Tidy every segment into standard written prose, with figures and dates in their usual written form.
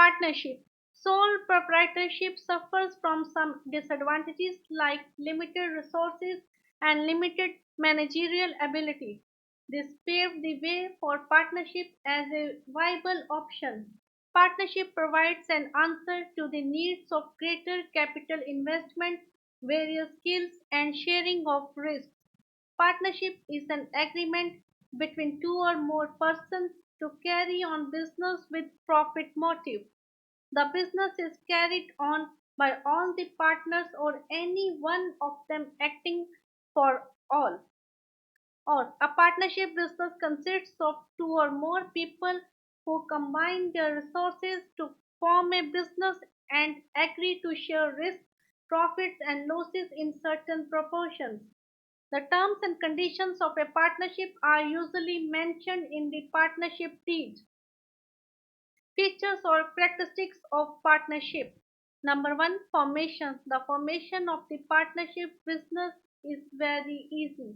Partnership. Sole proprietorship suffers from some disadvantages like limited resources and limited managerial ability. This paved the way for partnership as a viable option. Partnership provides an answer to the needs of greater capital investment, various skills, and sharing of risks. Partnership is an agreement between two or more persons to carry on business with profit motive. The business is carried on by all the partners or any one of them acting for all. Or a partnership business consists of two or more people who combine their resources to form a business and agree to share risks, profits, and losses in certain proportions. The terms and conditions of a partnership are usually mentioned in the partnership deed. Features or characteristics of partnership. Number one, formation. The formation of the partnership business is very easy.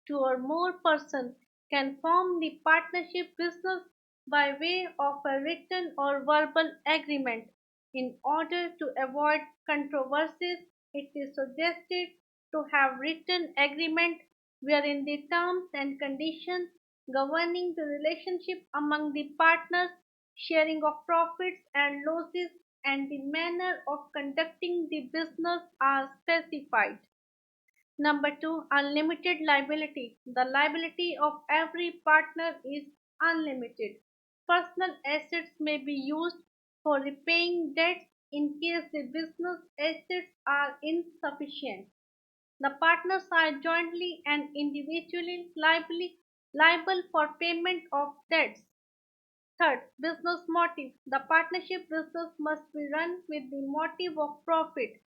Two or more persons can form the partnership business by way of a written or verbal agreement. In order to avoid controversies, it is suggested to have written agreement wherein the terms and conditions governing the relationship among the partners, sharing of profits and losses, and the manner of conducting the business are specified. Number two, unlimited liability. The liability of every partner is unlimited. Personal assets may be used for repaying debts in case the business assets are insufficient. The partners are jointly and individually liable for payment of debts. Third, business motive. The partnership business must be run with the motive of profit.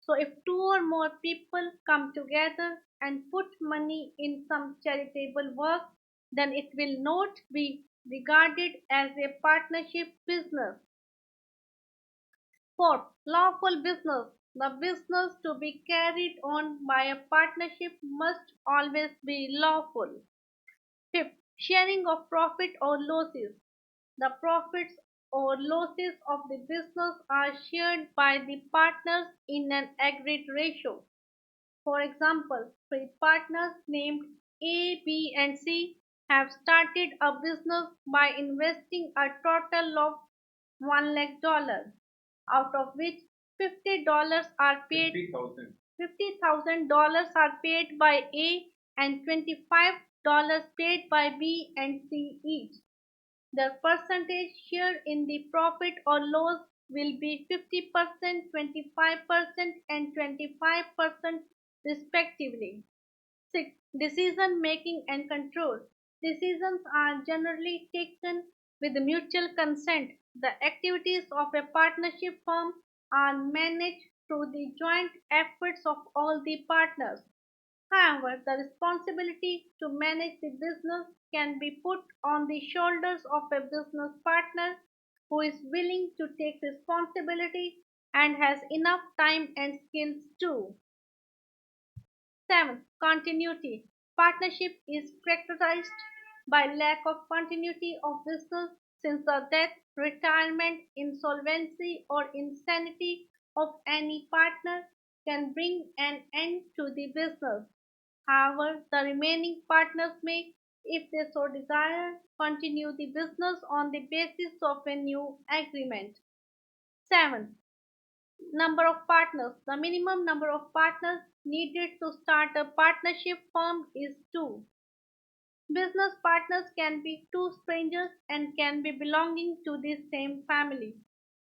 So, if two or more people come together and put money in some charitable work, then it will not be regarded as a partnership business. Fourth, lawful business. The business to be carried on by a partnership must always be lawful. Fifth, sharing of profit or losses. The profits or losses of the business are shared by the partners in an agreed ratio. For example, three partners named A, B, and C have started a business by investing a total of $1 lakh, out of which $50 are paid. $50,000 are paid by A and $25 paid by B and C each. Their percentage share in the profit or loss will be 50%, 25%, and 25% respectively. 6. Decision making and control. Decisions are generally taken with mutual consent. The activities of a partnership firm are managed through the joint efforts of all the partners. However, the responsibility to manage the business can be put on the shoulders of a business partner who is willing to take responsibility and has enough time and skills too. 7. Continuity. Partnership is characterized by lack of continuity of business since the death, retirement, insolvency, or insanity of any partner can bring an end to the business. However, the remaining partners may, if they so desire, continue the business on the basis of a new agreement. 7. Number of partners. The minimum number of partners needed to start a partnership firm is 2. Business partners can be two strangers and can be belonging to the same family.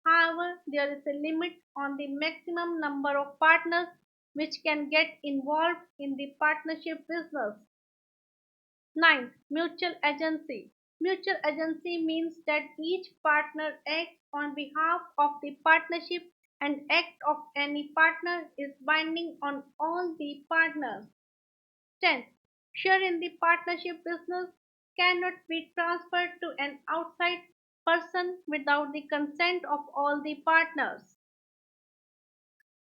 However, there is a limit on the maximum number of partners which can get involved in the partnership business. 9. Mutual agency. Mutual agency means that each partner acts on behalf of the partnership and act of any partner is binding on all the partners. 10. Share in the partnership business cannot be transferred to an outside person without the consent of all the partners.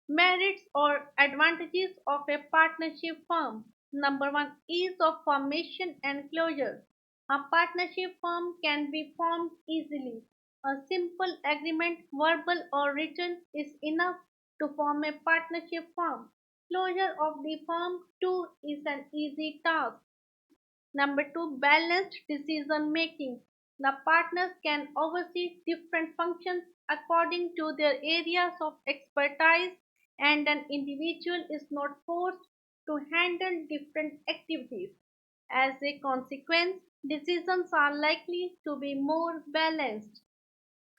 Merits or advantages of a partnership firm. Number one, ease of formation and closure. A partnership firm can be formed easily. A simple agreement, verbal or written, is enough to form a partnership firm. Closure of the firm too is an easy task. Number two, balanced decision making. The partners can oversee different functions according to their areas of expertise, and an individual is not forced to handle different activities. As a consequence, decisions are likely to be more balanced.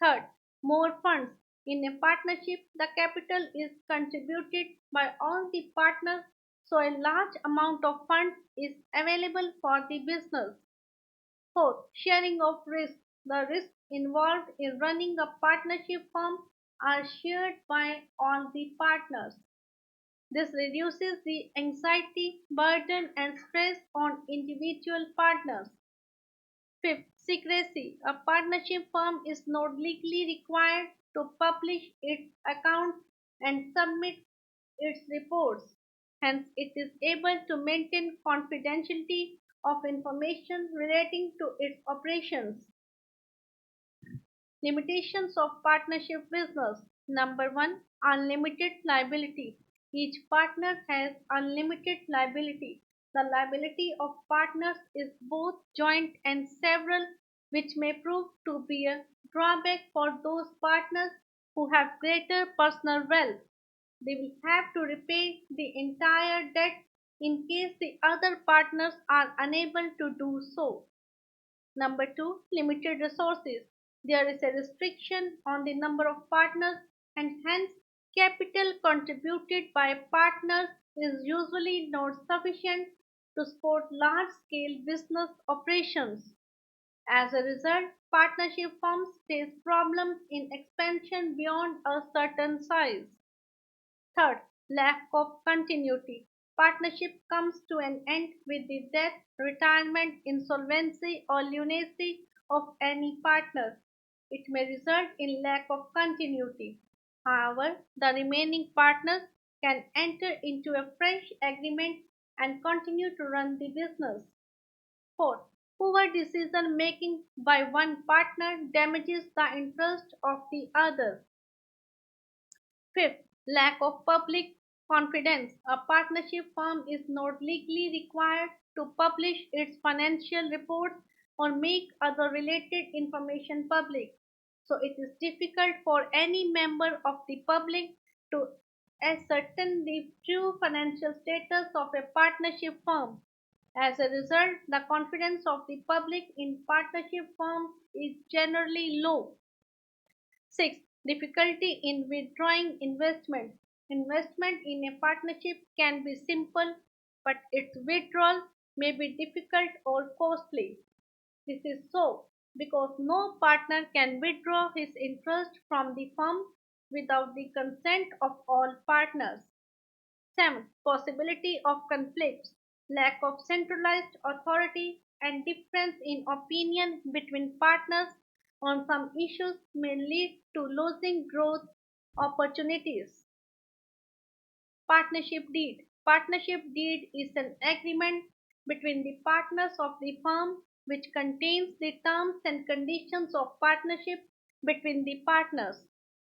Third, more funds. In a partnership, the capital is contributed by all the partners, so a large amount of funds is available for the business. Fourth, sharing of risk. The risks involved in running a partnership firm are shared by all the partners. This reduces the anxiety, burden, and stress on individual partners. Fifth, secrecy. A partnership firm is not legally required to publish its accounts and submit its reports. Hence, it is able to maintain confidentiality of information relating to its operations. Limitations of partnership business. Number one, unlimited liability. Each partner has unlimited liability. The liability of partners is both joint and several, which may prove to be a drawback for those partners who have greater personal wealth. They will have to repay the entire debt in case the other partners are unable to do so. Number two, limited resources. There is a restriction on the number of partners, and hence capital contributed by partners is usually not sufficient to support large scale business operations. As a result, partnership firms face problems in expansion beyond a certain size. Third, lack of continuity. Partnership comes to an end with the death, retirement, insolvency, or lunacy of any partner. It may result in lack of continuity. However, the remaining partners can enter into a fresh agreement and continue to run the business. Fourth, poor decision making by one partner damages the interest of the other. Fifth, lack of public confidence. A partnership firm is not legally required to publish its financial reports or make other related information public. So it is difficult for any member of the public to ascertain the true financial status of a partnership firm. As a result, the confidence of the public in partnership firms is generally low. 6. Difficulty in withdrawing investment. Investment in a partnership can be simple, but its withdrawal may be difficult or costly. This is so because no partner can withdraw his interest from the firm without the consent of all partners. 7. Possibility of conflicts. Lack of centralized authority and difference in opinion between partners on some issues may lead to losing growth opportunities. Partnership deed. Partnership deed is an agreement between the partners of the firm which contains the terms and conditions of partnership between the partners.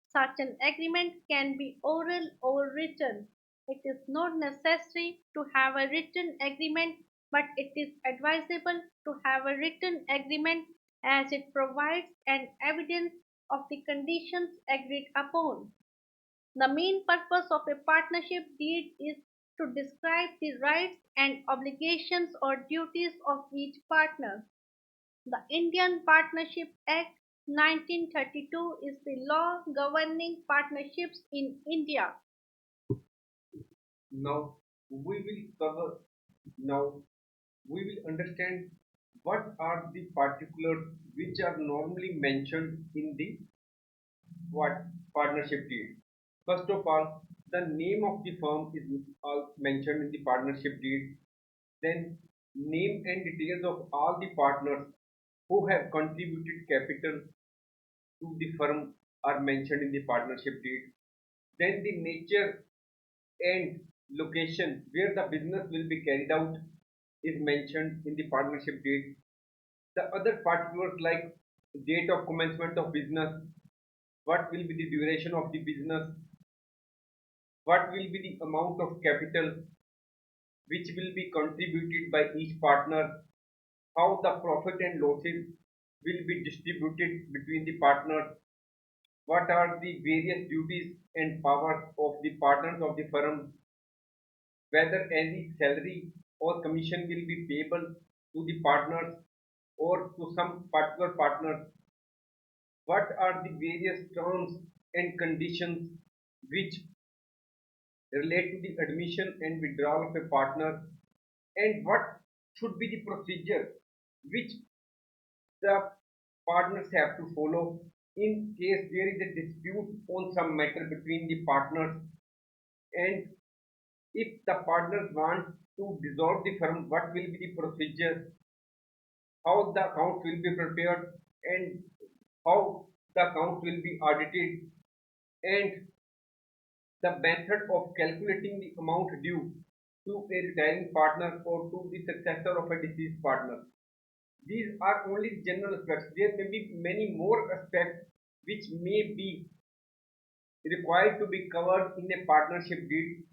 Such an agreement can be oral or written. It is not necessary to have a written agreement, but it is advisable to have a written agreement as it provides an evidence of the conditions agreed upon. The main purpose of a partnership deed is to describe the rights and obligations or duties of each partner. The Indian Partnership Act 1932 is the law governing partnerships in India. Now we will cover now we will understand what are the particulars which are normally mentioned in the what partnership deed. First of all, the name of the firm is mentioned in the partnership deed. Then name and details of all the partners who have contributed capital to the firm are mentioned in the partnership deed. Then the nature and location where the business will be carried out is mentioned in the partnership deed. The other particulars like date of commencement of business, what will be the duration of the business, what will be the amount of capital which will be contributed by each partner, how the profit and losses will be distributed between the partners, what are the various duties and powers of the partners of the firm, whether any salary or commission will be payable to the partners or to some particular partners, what are the various terms and conditions which relate to the admission and withdrawal of a partner, and what should be the procedure which the partners have to follow in case there is a dispute on some matter between the partners, and if the partners want to dissolve the firm, what will be the procedure, how the accounts will be prepared, and how the accounts will be audited, and the method of calculating the amount due to a retiring partner or to the successor of a deceased partner. These are only general aspects. There may be many more aspects which may be required to be covered in a partnership deed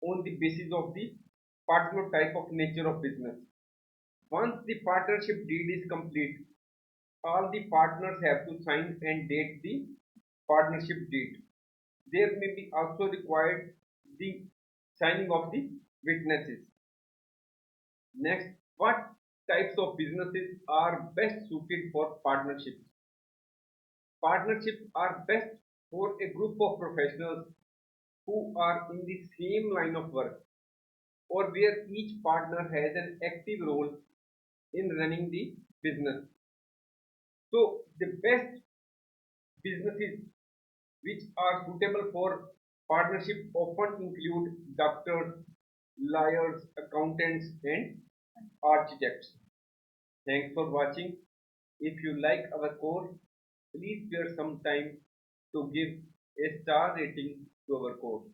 on the basis of the particular type of nature of business. Once the partnership deed is complete, all the partners have to sign and date the partnership deed. There may be also required the signing of the witnesses. Next, what types of businesses are best suited for partnerships? Partnerships are best for a group of professionals who are in the same line of work or where each partner has an active role in running the business. So, the best businesses which are suitable for partnership often include doctors, lawyers, accountants, and architects. Thanks for watching. If you like our course, please spare some time to give a star rating to our course.